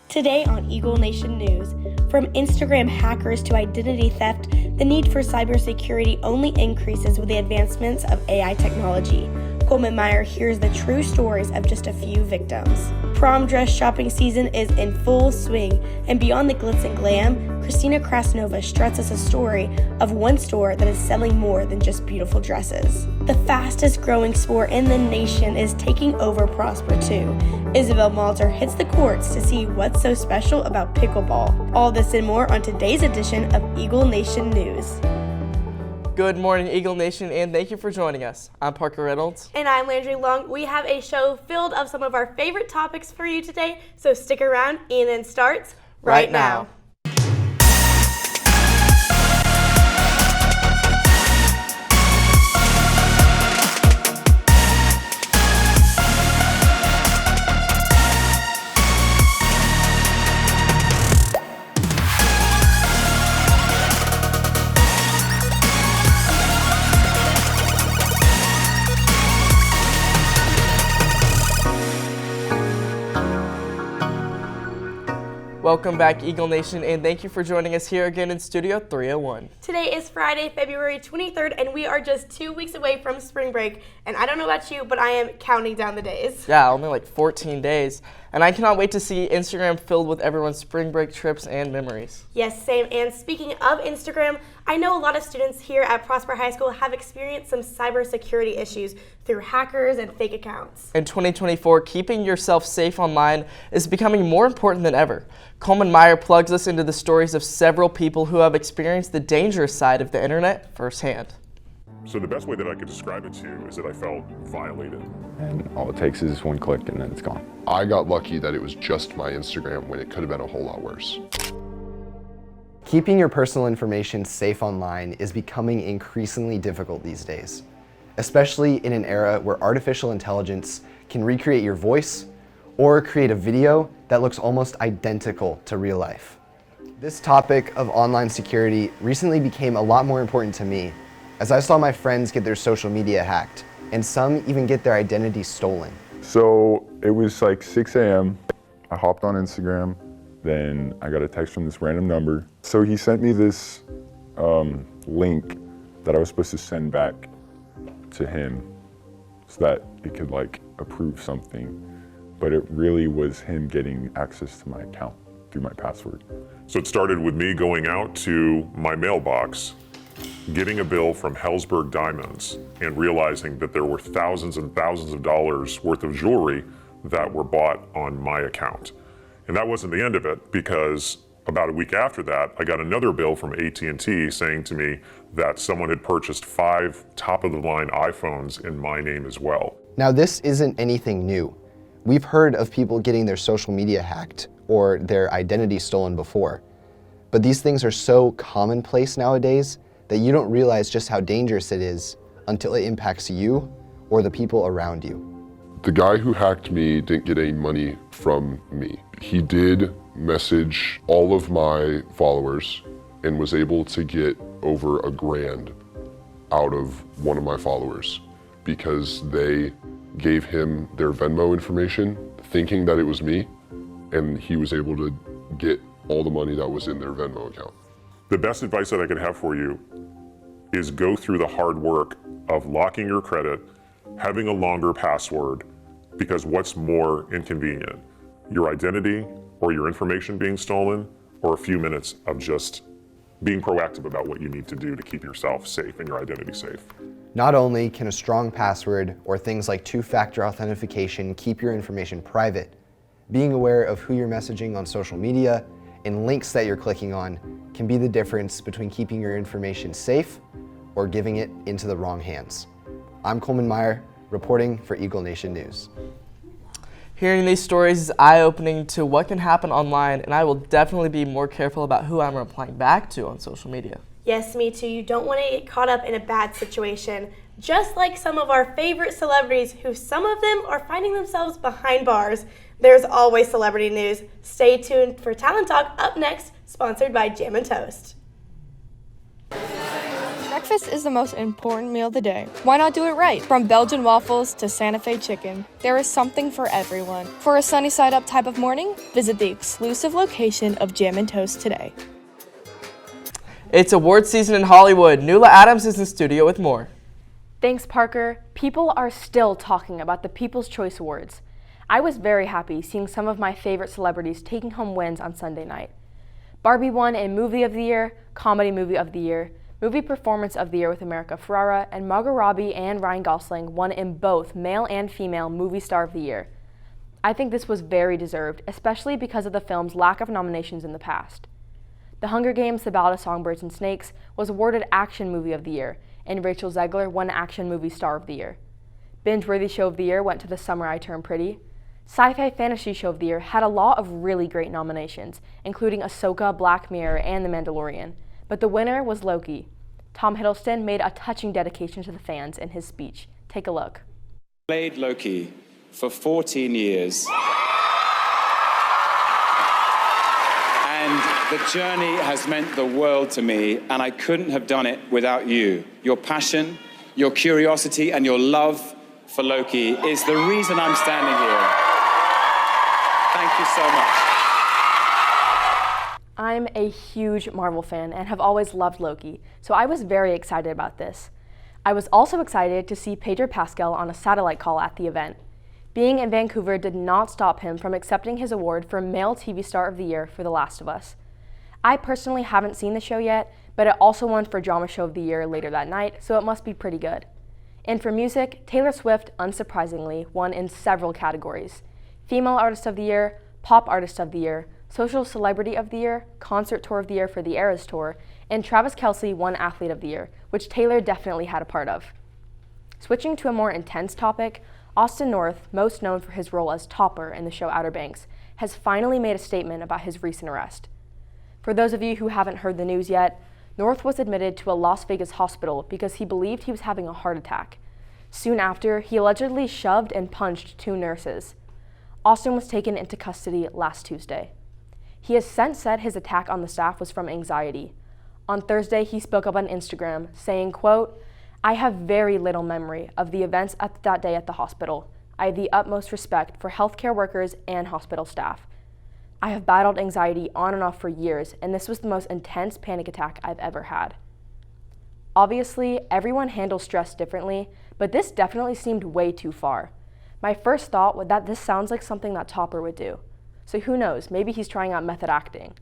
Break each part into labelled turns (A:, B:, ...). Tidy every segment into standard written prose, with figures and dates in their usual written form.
A: Today on Eagle Nation News, from Instagram hackers to identity theft, the need for cybersecurity only increases with the advancements of AI technology. Coleman Meyer hears the true stories of just a few victims. Prom dress shopping season is in full swing, and beyond the glitz and glam, Christina Krasnova struts us a story of one store that is selling more than just beautiful dresses. The fastest growing sport in the nation is taking over Prosper too. Isabel Malter hits the courts to see what's so special about pickleball. All this and more on today's edition of Eagle Nation News.
B: Good morning, Eagle Nation, and thank you for joining us. I'm Parker Reynolds.
A: And I'm Landry Long. We have a show filled of some of our favorite topics for you today, so stick around. ENN starts right now.
B: Welcome back, Eagle Nation, and thank you for joining us here again in Studio 301.
A: Today is Friday, February 23rd, and we are just 2 weeks away from spring break. And I don't know about you, but I am counting down the days.
B: Yeah, only like 14 days. And I cannot wait to see Instagram filled with everyone's spring break trips and memories.
A: Yes, same. And speaking of Instagram, I know a lot of students here at Prosper High School have experienced some cybersecurity issues through hackers and fake accounts.
B: In 2024, keeping yourself safe online is becoming more important than ever. Coleman Meyer plugs us into the stories of several people who have experienced the dangerous side of the internet firsthand.
C: So the best way that I could describe it to you is that I felt violated.
D: And all it takes is one click and then it's gone.
E: I got lucky that it was just my Instagram when it could have been a whole lot worse.
F: Keeping your personal information safe online is becoming increasingly difficult these days, especially in an era where artificial intelligence can recreate your voice or create a video that looks almost identical to real life. This topic of online security recently became a lot more important to me as I saw my friends get their social media hacked and some even get their identity stolen.
D: So it was like 6 a.m. I hopped on Instagram, then I got a text from this random number. So he sent me this link that I was supposed to send back to him so that it could like approve something. But it really was him getting access to my account through my password.
C: So it started with me going out to my mailbox, getting a bill from Hellsberg Diamonds, and realizing that there were thousands and thousands of dollars worth of jewelry that were bought on my account. And that wasn't the end of it, because about a week after that, I got another bill from AT&T saying to me that someone had purchased 5 top-of-the-line iPhones in my name as well.
F: Now, this isn't anything new. We've heard of people getting their social media hacked or their identity stolen before. But these things are so commonplace nowadays that you don't realize just how dangerous it is until it impacts you or the people around you.
E: The guy who hacked me didn't get any money from me. He did message all of my followers and was able to get over $1,000 out of one of my followers because they gave him their Venmo information thinking that it was me, and he was able to get all the money that was in their Venmo account.
C: The best advice that I could have for you is go through the hard work of locking your credit, having a longer password, because what's more inconvenient? Your identity or your information being stolen, or a few minutes of just being proactive about what you need to do to keep yourself safe and your identity safe.
F: Not only can a strong password or things like two-factor authentication keep your information private, being aware of who you're messaging on social media and links that you're clicking on can be the difference between keeping your information safe or giving it into the wrong hands. I'm Coleman Meyer, reporting for Eagle Nation News.
B: Hearing these stories is eye-opening to what can happen online, and I will definitely be more careful about who I'm replying back to on social media.
A: Yes, me too. You don't want to get caught up in a bad situation. Just like some of our favorite celebrities, who some of them are finding themselves behind bars. There's always celebrity news. Stay tuned for Talent Talk up next, sponsored by Jam and Toast.
G: Breakfast is the most important meal of the day. Why not do it right? From Belgian waffles to Santa Fe chicken, there is something for everyone. For a sunny side up type of morning, visit the exclusive location of Jam and Toast today.
B: It's award season in Hollywood. Nuala Adams is in studio with more.
H: Thanks, Parker. People are still talking about the People's Choice Awards. I was very happy seeing some of my favorite celebrities taking home wins on Sunday night. Barbie won in Movie of the Year, Comedy Movie of the Year, Movie Performance of the Year with America Ferrera, and Margot Robbie and Ryan Gosling won in both Male and Female Movie Star of the Year. I think this was very deserved, especially because of the film's lack of nominations in the past. The Hunger Games: The Ballad of Songbirds and Snakes was awarded Action Movie of the Year, and Rachel Zegler won Action Movie Star of the Year. Binge-worthy Show of the Year went to The Summer I Turned Pretty. Sci-Fi Fantasy Show of the Year had a lot of really great nominations, including Ahsoka, Black Mirror, and The Mandalorian. But the winner was Loki. Tom Hiddleston made a touching dedication to the fans in his speech. Take a look.
I: Played Loki for 14 years. And the journey has meant the world to me, and I couldn't have done it without you. Your passion, your curiosity, and your love for Loki is the reason I'm standing here. Thank you so much.
H: I'm a huge Marvel fan and have always loved Loki, so I was very excited about this. I was also excited to see Pedro Pascal on a satellite call at the event. Being in Vancouver did not stop him from accepting his award for Male TV Star of the Year for The Last of Us. I personally haven't seen the show yet, but it also won for Drama Show of the Year later that night, so it must be pretty good. And for music, Taylor Swift, unsurprisingly, won in several categories: Female Artist of the Year, Pop Artist of the Year, Social Celebrity of the Year, Concert Tour of the Year for the Eras Tour, and Travis Kelce won Athlete of the Year, which Taylor definitely had a part of. Switching to a more intense topic, Austin North, most known for his role as Topper in the show Outer Banks, has finally made a statement about his recent arrest. For those of you who haven't heard the news yet, North was admitted to a Las Vegas hospital because he believed he was having a heart attack. Soon after, he allegedly shoved and punched 2 nurses. Austin was taken into custody last Tuesday. He has since said his attack on the staff was from anxiety. On Thursday, he spoke up on Instagram, saying, quote, "I have very little memory of the events at that day at the hospital. I have the utmost respect for healthcare workers and hospital staff. I have battled anxiety on and off for years, and this was the most intense panic attack I've ever had." Obviously, everyone handles stress differently, but this definitely seemed way too far. My first thought was that this sounds like something that Topper would do. So who knows, maybe he's trying out method acting.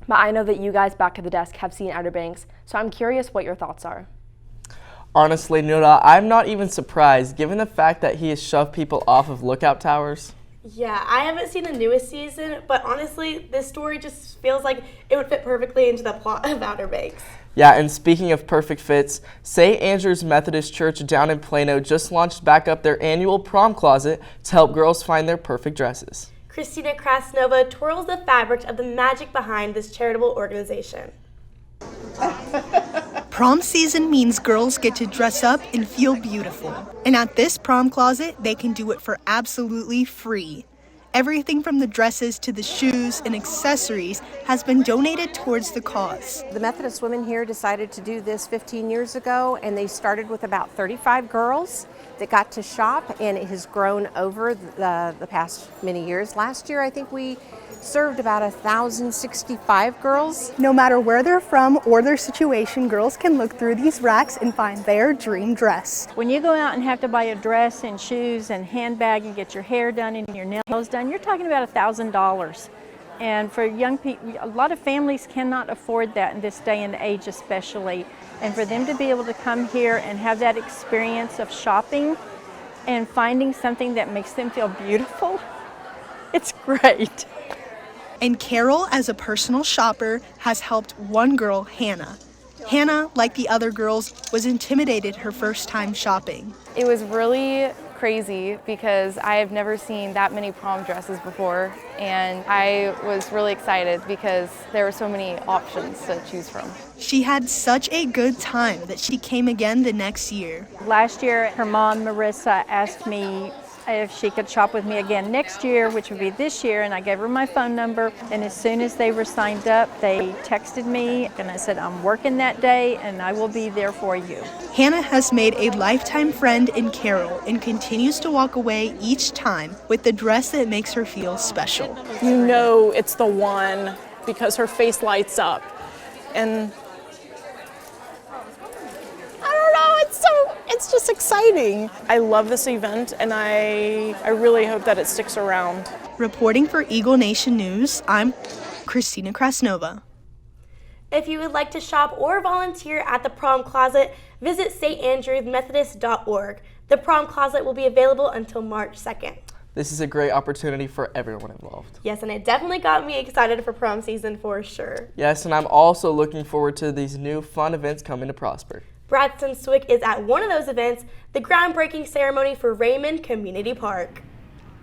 H: But I know that you guys back at the desk have seen Outer Banks, so I'm curious what your thoughts are.
B: Honestly, Nuala, I'm not even surprised given the fact that he has shoved people off of lookout towers.
A: Yeah, I haven't seen the newest season, but honestly, this story just feels like it would fit perfectly into the plot of Outer Banks.
B: Yeah, and speaking of perfect fits, St. Andrew's Methodist Church down in Plano just launched back up their annual Prom Closet to help girls find their perfect dresses.
A: Christina Krasnova twirls the fabric of the magic behind this charitable organization.
J: Prom season means girls get to dress up and feel beautiful. And at this Prom Closet, they can do it for absolutely free. Everything from the dresses to the shoes and accessories has been donated towards the cause.
K: The Methodist women here decided to do this 15 years ago, and they started with about 35 girls that got to shop, and it has grown over the past many years. Last year, I think we served about 1,065 girls.
J: No matter where they're from or their situation, girls can look through these racks and find their dream dress.
L: When you go out and have to buy a dress and shoes and handbag and get your hair done and your nails done, you're talking about $1,000. And for young people, a lot of families cannot afford that in this day and age especially. And for them to be able to come here and have that experience of shopping and finding something that makes them feel beautiful, it's great.
J: And Carol, as a personal shopper, has helped one girl, Hannah. Hannah, like the other girls, was intimidated her first time shopping.
M: It was really crazy because I have never seen that many prom dresses before, and I was really excited because there were so many options to choose from.
J: She had such a good time that she came again the next year.
L: Last year, her mom, Marissa, asked me if she could shop with me again next year, which would be this year, and I gave her my phone number. And as soon as they were signed up, they texted me and I said, I'm working that day and I will be there for you.
J: Hannah has made a lifetime friend in Carol and continues to walk away each time with the dress that makes her feel special.
N: You know it's the one because her face lights up. And I don't know, it's just exciting. I love this event and I really hope that it sticks around.
J: Reporting for Eagle Nation News, I'm Christina Krasnova.
A: If you would like to shop or volunteer at the Prom Closet, visit standrewsmethodist.org. The Prom Closet will be available until March 2nd.
B: This is a great opportunity for everyone involved.
A: Yes, and it definitely got me excited for prom season for sure.
B: Yes, and I'm also looking forward to these new fun events coming to Prosper.
A: Braxton Swick is at one of those events, the groundbreaking ceremony for Raymond Community Park.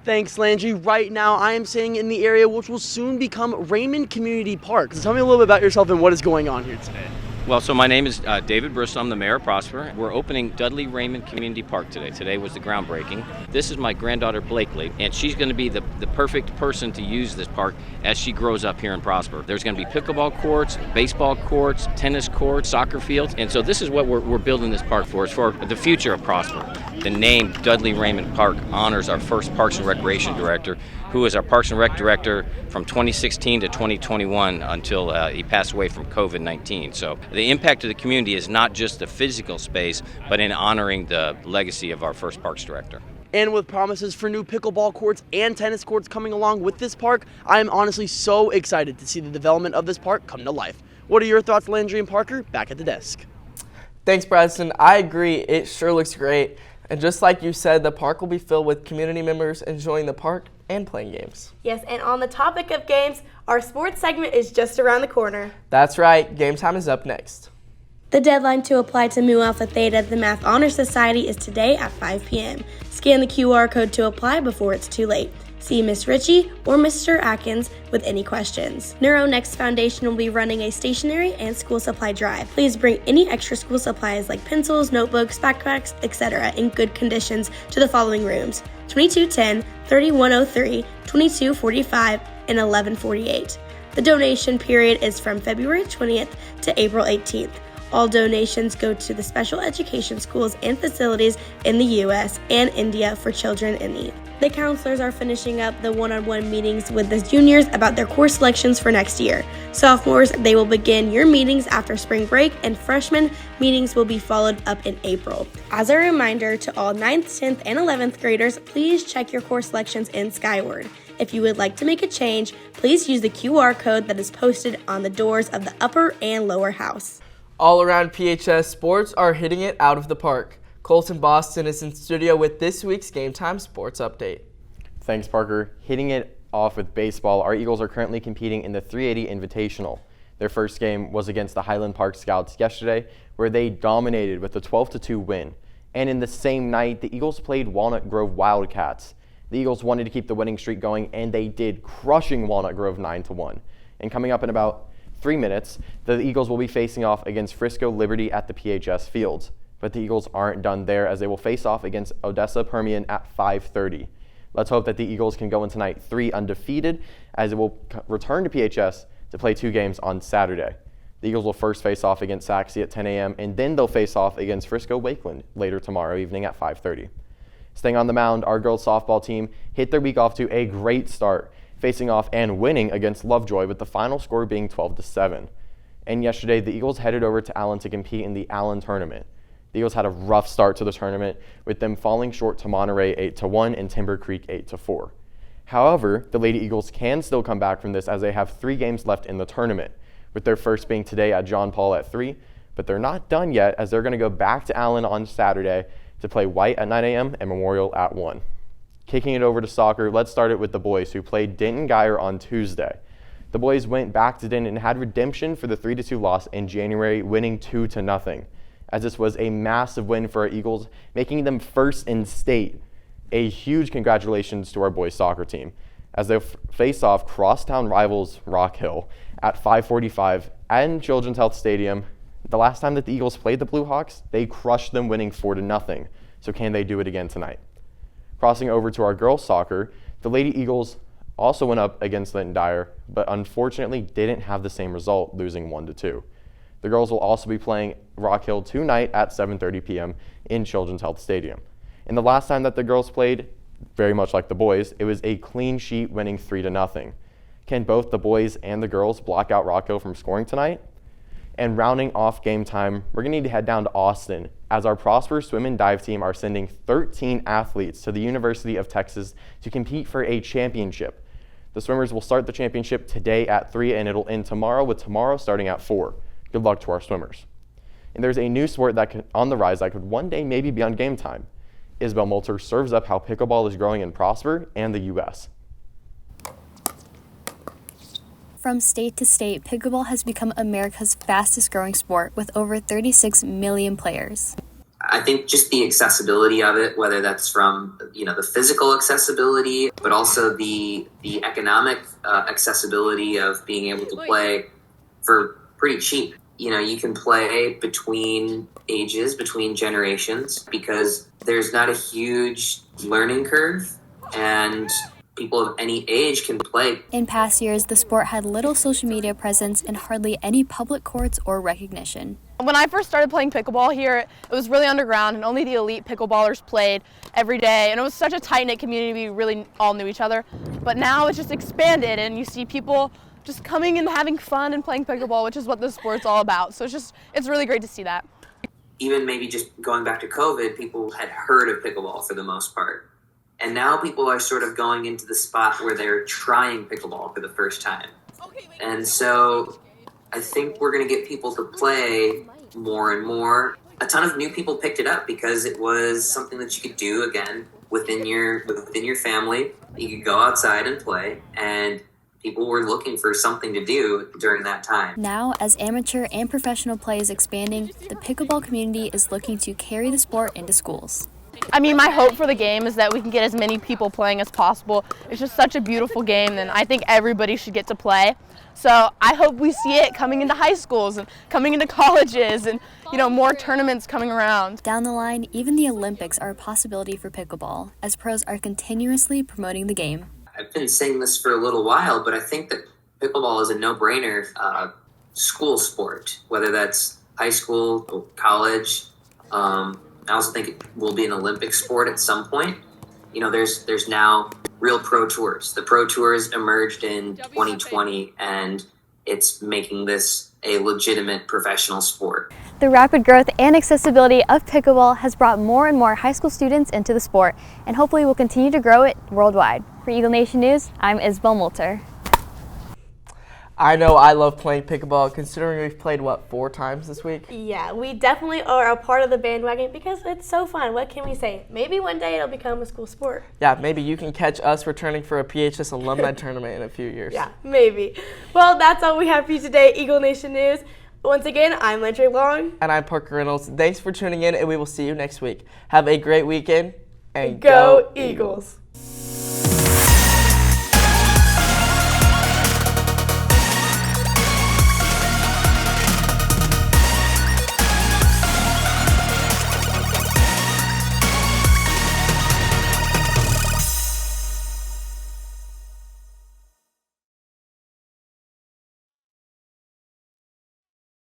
O: Thanks, Landry. Right now, I am sitting in the area which will soon become Raymond Community Park. So tell me a little bit about yourself and what is going on here today.
P: Well, so my name is David Bristol. I'm the mayor of Prosper. We're opening Dudley Raymond Community Park today. Today was the groundbreaking. This is my granddaughter Blakely, and she's going to be the perfect person to use this park as she grows up here in Prosper. There's going to be pickleball courts, baseball courts, tennis courts, soccer fields, and so this is what we're building this park for. It's for the future of Prosper. The name Dudley Raymond Park honors our first Parks and Recreation director, who is our Parks and Rec director from 2016 to 2021 until he passed away from COVID-19. So the impact of the community is not just the physical space, but in honoring the legacy of our first Parks director.
O: And with promises for new pickleball courts and tennis courts coming along with this park, I am honestly so excited to see the development of this park come to life. What are your thoughts, Landry and Parker? Back at the desk.
B: Thanks, Bradson. I agree. It sure looks great. And just like you said, the park will be filled with community members enjoying the park and playing games.
A: Yes, and on the topic of games, our sports segment is just around the corner.
B: That's right. Game time is up next.
A: The deadline to apply to Mu Alpha Theta, the Math Honor Society, is today at 5 p.m. Scan the QR code to apply before it's too late. See Miss Ritchie or Mr. Atkins with any questions. NeuroNext Foundation will be running a stationery and school supply drive. Please bring any extra school supplies like pencils, notebooks, backpacks, etc. in good conditions to the following rooms: 2210, 3103, 2245, and 1148. The donation period is from February 20th to April 18th. All donations go to the special education schools and facilities in the U.S. and India for children in need. The counselors are finishing up the one-on-one meetings with the juniors about their course selections for next year. Sophomores, they will begin your meetings after spring break, and freshmen meetings will be followed up in April. As a reminder to all 9th, 10th, and 11th graders, please check your course selections in Skyward. If you would like to make a change, please use the QR code that is posted on the doors of the upper and lower house.
B: All around PHS, sports are hitting it out of the park. Colton Boston is in studio with this week's Game Time Sports Update.
Q: Thanks, Parker. Hitting it off with baseball, our Eagles are currently competing in the 380 Invitational. Their first game was against the Highland Park Scouts yesterday, where they dominated with a 12-2 win. And in the same night, the Eagles played Walnut Grove Wildcats. The Eagles wanted to keep the winning streak going, and they did, crushing Walnut Grove 9-1. And coming up in about 3 minutes, the Eagles will be facing off against Frisco Liberty at the PHS Fields. But the Eagles aren't done there, as they will face off against Odessa Permian at 5:30. Let's hope that the Eagles can go in tonight 3 undefeated, as it will return to PHS to play 2 games on Saturday. The Eagles will first face off against Saxe at 10 a.m., and then they'll face off against Frisco Wakeland later tomorrow evening at 5:30. Staying on the mound, our girls softball team hit their week off to a great start, facing off and winning against Lovejoy, with the final score being 12-7. And yesterday, the Eagles headed over to Allen to compete in the Allen tournament. The Eagles had a rough start to the tournament, with them falling short to Monterey 8-1 and Timber Creek 8-4. However, the Lady Eagles can still come back from this, as they have 3 games left in the tournament, with their first being today at John Paul at 3, but they're not done yet, as they're going to go back to Allen on Saturday to play White at 9 a.m. and Memorial at 1. Kicking it over to soccer, let's start it with the boys, who played Denton Geyer on Tuesday. The boys went back to Denton and had redemption for the 3-2 loss in January, winning 2-0. As this was a massive win for our Eagles, making them first in state. A huge congratulations to our boys soccer team, as they face off crosstown rivals Rock Hill at 5:45 at Children's Health Stadium. The last time that the Eagles played the Blue Hawks, they crushed them, winning 4-0. So can they do it again tonight? Crossing over to our girls soccer, the Lady Eagles also went up against Linton Dyer, but unfortunately didn't have the same result, losing 1-2. The girls will also be playing Rock Hill tonight at 7:30 p.m. in Children's Health Stadium. And the last time that the girls played, very much like the boys, it was a clean sheet, winning 3-0. Can both the boys and the girls block out Rock Hill from scoring tonight? And rounding off game time, we're going to need to head down to Austin, as our Prosper swim and dive team are sending 13 athletes to the University of Texas to compete for a championship. The swimmers will start the championship today at 3 and it'll end tomorrow, with tomorrow starting at 4. Good luck to our swimmers. And there's a new sport on the rise that could one day maybe be on Game Time. Isabel Moulter serves up how pickleball is growing in Prosper and the U.S.
R: From state to state, pickleball has become America's fastest growing sport with over 36 million players.
S: I think just the accessibility of it, whether that's from the physical accessibility, but also the economic accessibility of being able to play for pretty cheap. You can play between ages, between generations, because there's not a huge learning curve, and people of any age can play.
R: In past years, the sport had little social media presence and hardly any public courts or recognition.
G: When I first started playing pickleball here, it was really underground and only the elite pickleballers played every day. And it was such a tight-knit community, we really all knew each other. But now it's just expanded and you see people just coming and having fun and playing pickleball, which is what this sport's all about. So it's really great to see that.
S: Even maybe just going back to COVID, people had heard of pickleball for the most part. And now people are sort of going into the spot where they're trying pickleball for the first time. And so I think we're going to get people to play more and more. A ton of new people picked it up because it was something that you could do again within your family. You could go outside and play, and people were looking for something to do during that time.
R: Now, as amateur and professional play is expanding, the pickleball community is looking to carry the sport into schools.
G: I mean, my hope for the game is that we can get as many people playing as possible. It's just such a beautiful game, and I think everybody should get to play. So I hope we see it coming into high schools and coming into colleges and, more tournaments coming around.
R: Down the line, even the Olympics are a possibility for pickleball, as pros are continuously promoting the game.
S: I've been saying this for a little while, but I think that pickleball is a no-brainer school sport, whether that's high school or college. I also think it will be an Olympic sport at some point. There's now real pro tours. The pro tours emerged in 2020, and it's making this a legitimate professional sport.
R: The rapid growth and accessibility of pickleball has brought more and more high school students into the sport, and hopefully will continue to grow it worldwide. For Eagle Nation News, I'm Isabel Moulter.
B: I know I love playing pickleball, considering we've played, 4 times this week?
A: Yeah, we definitely are a part of the bandwagon because it's so fun. What can we say? Maybe one day it'll become a school sport.
B: Yeah, maybe you can catch us returning for a PHS alumni tournament in a few years.
A: Yeah, maybe. Well, that's all we have for you today, Eagle Nation News. Once again, I'm Landry Long.
B: And I'm Parker Reynolds. Thanks for tuning in, and we will see you next week. Have a great weekend, and
A: go Eagles!